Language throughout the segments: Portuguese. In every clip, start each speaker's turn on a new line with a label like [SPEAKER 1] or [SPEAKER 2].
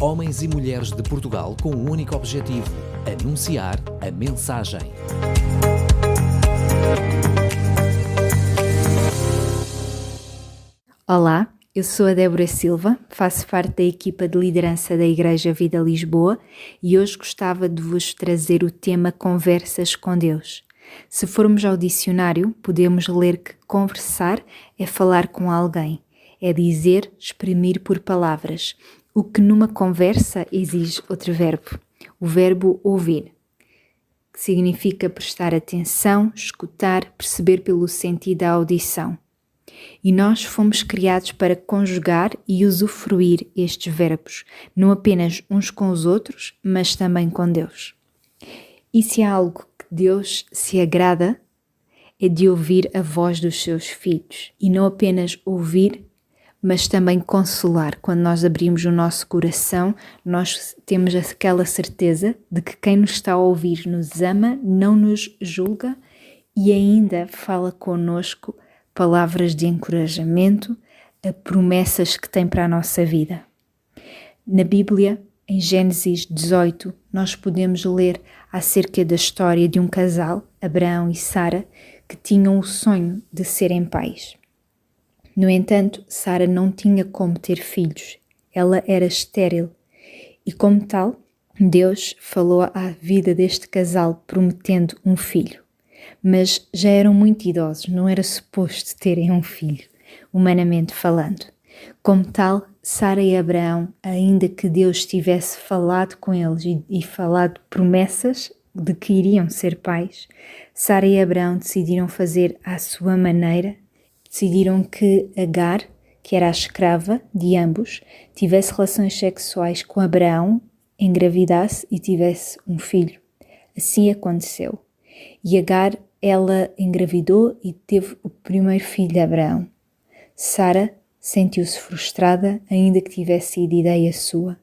[SPEAKER 1] Homens e mulheres de Portugal com um único objetivo: anunciar a mensagem.
[SPEAKER 2] Olá, eu sou a Débora Silva, faço parte da equipa de liderança da Igreja Vida Lisboa e hoje gostava de vos trazer o tema Conversas com Deus. Se formos ao dicionário, podemos ler que conversar é falar com alguém, é dizer, exprimir por palavras, o que numa conversa exige outro verbo, o verbo ouvir, que significa prestar atenção, escutar, perceber pelo sentido da audição. E nós fomos criados para conjugar e usufruir estes verbos, não apenas uns com os outros, mas também com Deus. E se há algo que Deus se agrada, é de ouvir a voz dos seus filhos, e não apenas ouvir, mas também consolar. Quando nós abrimos o nosso coração, nós temos aquela certeza de que quem nos está a ouvir nos ama, não nos julga e ainda fala connosco palavras de encorajamento, promessas que tem para a nossa vida. Na Bíblia, em Gênesis 18, nós podemos ler acerca da história de um casal, Abraão e Sara, que tinham o sonho de serem pais. No entanto, Sara não tinha como ter filhos, ela era estéril e, como tal, Deus falou à vida deste casal prometendo um filho. Mas já eram muito idosos, não era suposto terem um filho, humanamente falando. Como tal, Sara e Abraão, ainda que Deus tivesse falado com eles e falado promessas de que iriam ser pais, Sara e Abraão decidiram fazer à sua maneira, decidiram que Agar, que era a escrava de ambos, tivesse relações sexuais com Abraão, engravidasse e tivesse um filho. Assim aconteceu. E Agar, ela engravidou e teve o primeiro filho de Abraão. Sara sentiu-se frustrada, ainda que tivesse sido ideia sua.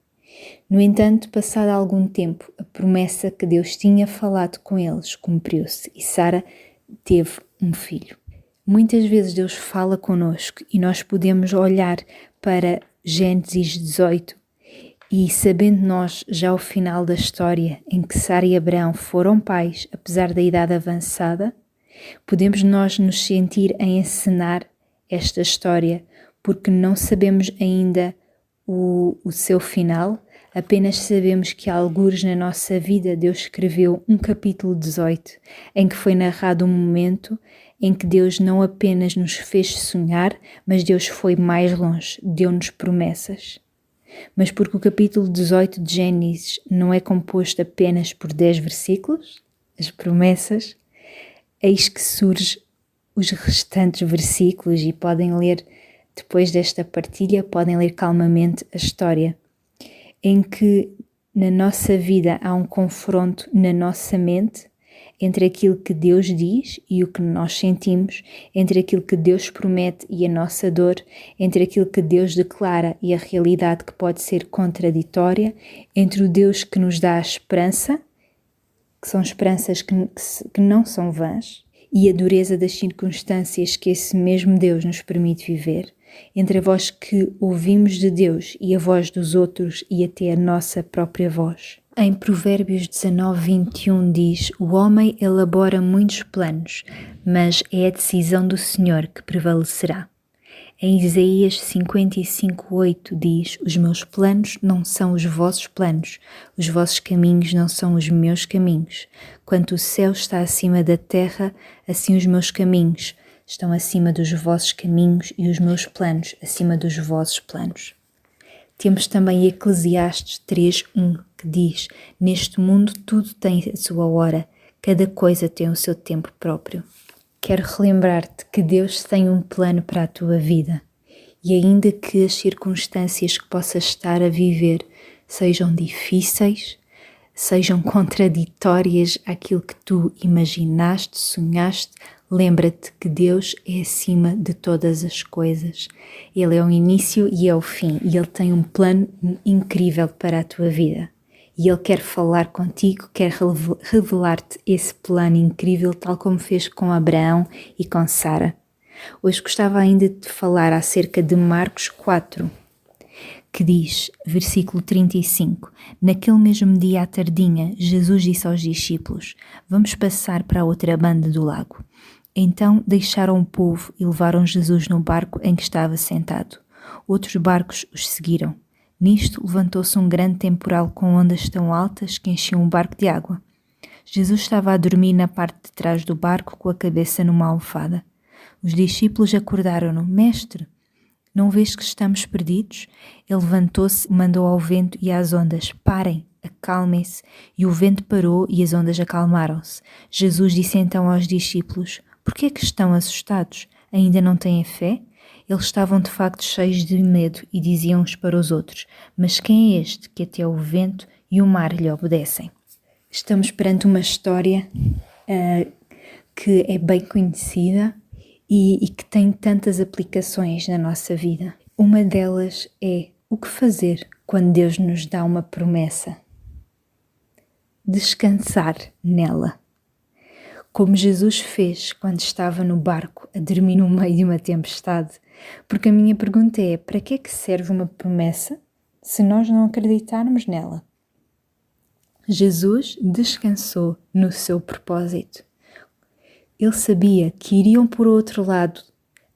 [SPEAKER 2] No entanto, passado algum tempo, a promessa que Deus tinha falado com eles cumpriu-se e Sara teve um filho. Muitas vezes Deus fala connosco e nós podemos olhar para Gênesis 18 e sabendo nós já o final da história em que Sara e Abraão foram pais, apesar da idade avançada, podemos nós nos sentir a encenar esta história porque não sabemos ainda o seu final, apenas sabemos que algures na nossa vida Deus escreveu um capítulo 18 em que foi narrado um momento em que Deus não apenas nos fez sonhar, mas Deus foi mais longe, deu-nos promessas. Mas porque o capítulo 18 de Gênesis não é composto apenas por 10 versículos, as promessas, eis que surgem os restantes versículos e podem ler, depois desta partilha, podem ler calmamente a história, em que na nossa vida há um confronto na nossa mente entre aquilo que Deus diz e o que nós sentimos, entre aquilo que Deus promete e a nossa dor, entre aquilo que Deus declara e a realidade que pode ser contraditória, entre o Deus que nos dá a esperança, que são esperanças que não são vãs, e a dureza das circunstâncias que esse mesmo Deus nos permite viver, entre a voz que ouvimos de Deus e a voz dos outros e até a nossa própria voz. Em Provérbios 19:21 diz: o homem elabora muitos planos, mas é a decisão do Senhor que prevalecerá. Em Isaías 55:8 diz: os meus planos não são os vossos planos, os vossos caminhos não são os meus caminhos. Quanto o céu está acima da terra, assim os meus caminhos estão acima dos vossos caminhos e os meus planos acima dos vossos planos. Temos também Eclesiastes 3:1 que diz: neste mundo tudo tem a sua hora, cada coisa tem o seu tempo próprio. Quero relembrar-te que Deus tem um plano para a tua vida e ainda que as circunstâncias que possas estar a viver sejam difíceis, sejam contraditórias àquilo que tu imaginaste, sonhaste, lembra-te que Deus é acima de todas as coisas. Ele é o início e é o fim e Ele tem um plano incrível para a tua vida. E Ele quer falar contigo, quer revelar-te esse plano incrível, tal como fez com Abraão e com Sara. Hoje gostava ainda de falar acerca de Marcos 4, que diz, versículo 35, naquele mesmo dia à tardinha, Jesus disse aos discípulos, vamos passar para a outra banda do lago. Então deixaram o povo e levaram Jesus no barco em que estava sentado. Outros barcos os seguiram. Nisto levantou-se um grande temporal com ondas tão altas que enchiam o barco de água. Jesus estava a dormir na parte de trás do barco com a cabeça numa almofada. Os discípulos acordaram-no. Mestre, não vês que estamos perdidos? Ele levantou-se e mandou ao vento e às ondas, parem, acalmem-se. E o vento parou e as ondas acalmaram-se. Jesus disse então aos discípulos, por que é que estão assustados? Ainda não têm fé? Eles estavam de facto cheios de medo e diziam uns para os outros, mas quem é este que até o vento e o mar lhe obedecem? Estamos perante uma história que é bem conhecida e que tem tantas aplicações na nossa vida. Uma delas é o que fazer quando Deus nos dá uma promessa. Descansar nela. Como Jesus fez quando estava no barco a dormir no meio de uma tempestade. Porque a minha pergunta é, para que é que serve uma promessa se nós não acreditarmos nela? Jesus descansou no seu propósito. Ele sabia que iriam por outro lado,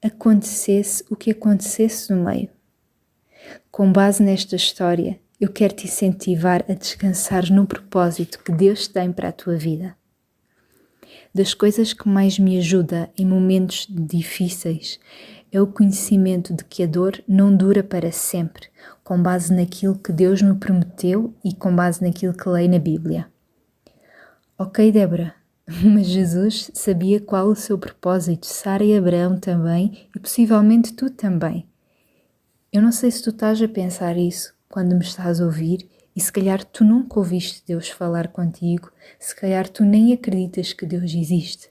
[SPEAKER 2] acontecesse o que acontecesse no meio. Com base nesta história, eu quero te incentivar a descansar no propósito que Deus tem para a tua vida. Das coisas que mais me ajuda em momentos difíceis é o conhecimento de que a dor não dura para sempre, com base naquilo que Deus me prometeu e com base naquilo que leio na Bíblia. Ok, Débora, mas Jesus sabia qual o seu propósito, Sara e Abraão também e possivelmente tu também. Eu não sei se tu estás a pensar isso quando me estás a ouvir e se calhar tu nunca ouviste Deus falar contigo, se calhar tu nem acreditas que Deus existe.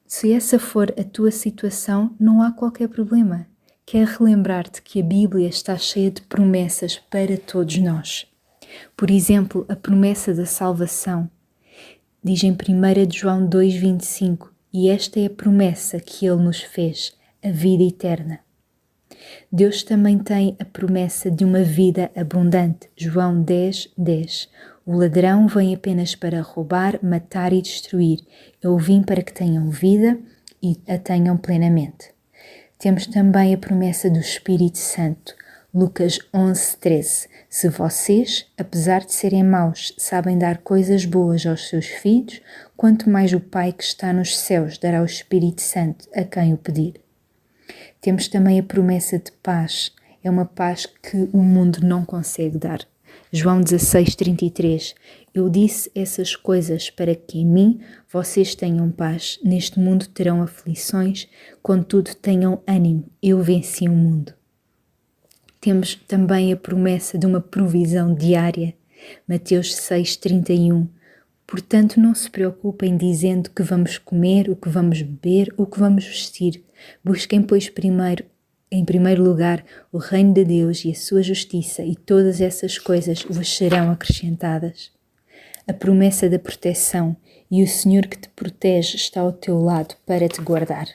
[SPEAKER 2] Se essa for a tua situação, não há qualquer problema. Quero relembrar-te que a Bíblia está cheia de promessas para todos nós. Por exemplo, a promessa da salvação. Diz em 1 João 2,25, e esta é a promessa que Ele nos fez, a vida eterna. Deus também tem a promessa de uma vida abundante, João 10:10. O ladrão vem apenas para roubar, matar e destruir. Eu vim para que tenham vida e a tenham plenamente. Temos também a promessa do Espírito Santo, Lucas 11:13. Se vocês, apesar de serem maus, sabem dar coisas boas aos seus filhos, quanto mais o Pai que está nos céus dará o Espírito Santo a quem o pedir. Temos também a promessa de paz. É uma paz que o mundo não consegue dar. João 16:33. Eu disse essas coisas para que em mim vocês tenham paz. Neste mundo terão aflições, contudo tenham ânimo. Eu venci o mundo. Temos também a promessa de uma provisão diária. Mateus 6:31. Portanto, não se preocupem dizendo que vamos comer, o que vamos beber, o que vamos vestir. Busquem, pois, em primeiro lugar, o reino de Deus e a sua justiça, e todas essas coisas vos serão acrescentadas. A promessa da proteção, e o Senhor que te protege está ao teu lado para te guardar.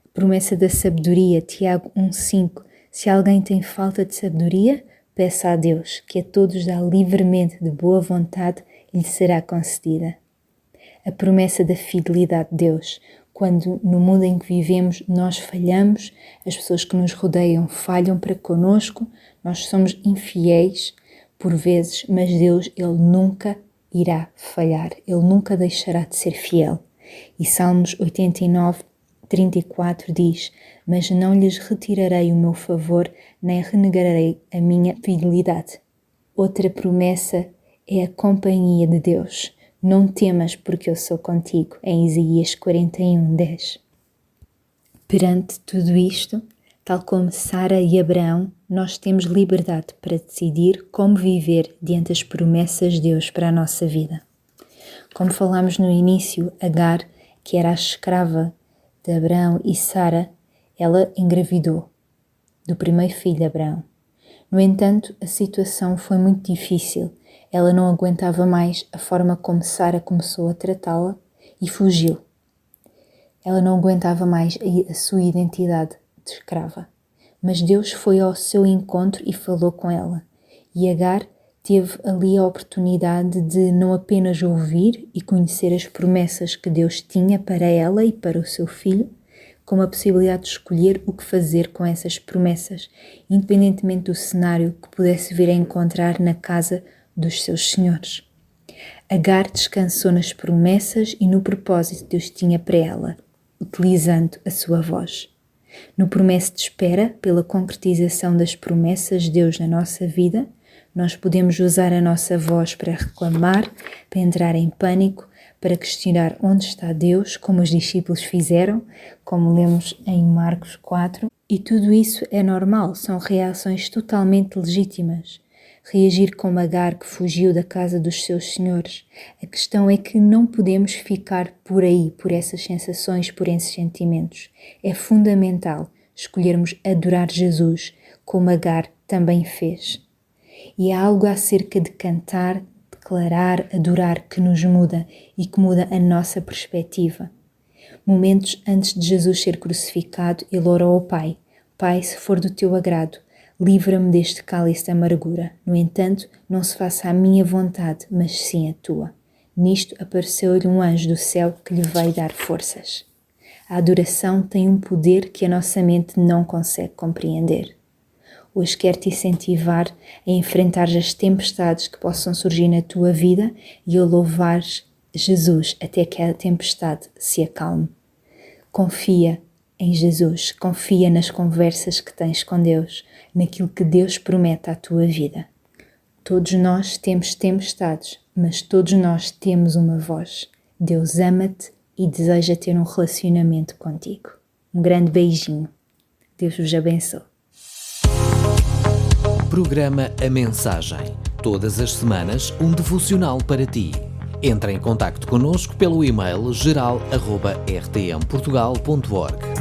[SPEAKER 2] A promessa da sabedoria, Tiago 1:5. Se alguém tem falta de sabedoria, peça a Deus, que a todos dá livremente de boa vontade e lhe será concedida. A promessa da fidelidade de Deus, quando no mundo em que vivemos nós falhamos, as pessoas que nos rodeiam falham para connosco, nós somos infiéis por vezes, mas Deus, Ele nunca irá falhar, Ele nunca deixará de ser fiel. E Salmos 89:34 diz, mas não lhes retirarei o meu favor, nem renegarei a minha fidelidade. Outra promessa é a companhia de Deus. Não temas porque eu sou contigo, em Isaías 41:10. Perante tudo isto, tal como Sara e Abraão, nós temos liberdade para decidir como viver diante das promessas de Deus para a nossa vida. Como falámos no início, Agar, que era a escrava de Abraão e Sara, ela engravidou do primeiro filho de Abraão. No entanto, a situação foi muito difícil. Ela não aguentava mais a forma como Sara começou a tratá-la e fugiu. Ela não aguentava mais a sua identidade de escrava. Mas Deus foi ao seu encontro e falou com ela. E Agar teve ali a oportunidade de não apenas ouvir e conhecer as promessas que Deus tinha para ela e para o seu filho, como a possibilidade de escolher o que fazer com essas promessas, independentemente do cenário que pudesse vir a encontrar na casa dos seus senhores. Agar descansou nas promessas e no propósito que Deus tinha para ela, utilizando a sua voz. No promesso de espera, pela concretização das promessas de Deus na nossa vida, nós podemos usar a nossa voz para reclamar, para entrar em pânico, para questionar onde está Deus, como os discípulos fizeram, como lemos em Marcos 4. E tudo isso é normal, são reações totalmente legítimas. Reagir como Agar, que fugiu da casa dos seus senhores. A questão é que não podemos ficar por aí, por essas sensações, por esses sentimentos. É fundamental escolhermos adorar Jesus, como Agar também fez. E há algo acerca de cantar, declarar, adorar que nos muda e que muda a nossa perspectiva. Momentos antes de Jesus ser crucificado, ele orou ao Pai: Pai, se for do teu agrado, livra-me deste cálice de amargura. No entanto, não se faça a minha vontade, mas sim a tua. Nisto apareceu-lhe um anjo do céu que lhe veio dar forças. A adoração tem um poder que a nossa mente não consegue compreender. Hoje quero-te incentivar a enfrentar as tempestades que possam surgir na tua vida e a louvares Jesus até que a tempestade se acalme. Confia em Jesus, confia nas conversas que tens com Deus, naquilo que Deus promete à tua vida. Todos nós temos tempestades, mas todos nós temos uma voz. Deus ama-te e deseja ter um relacionamento contigo. Um grande beijinho. Deus vos abençoe.
[SPEAKER 1] Programa A Mensagem. Todas as semanas, um devocional para ti. Entra em contacto connosco pelo e-mail geral@rtmportugal.org.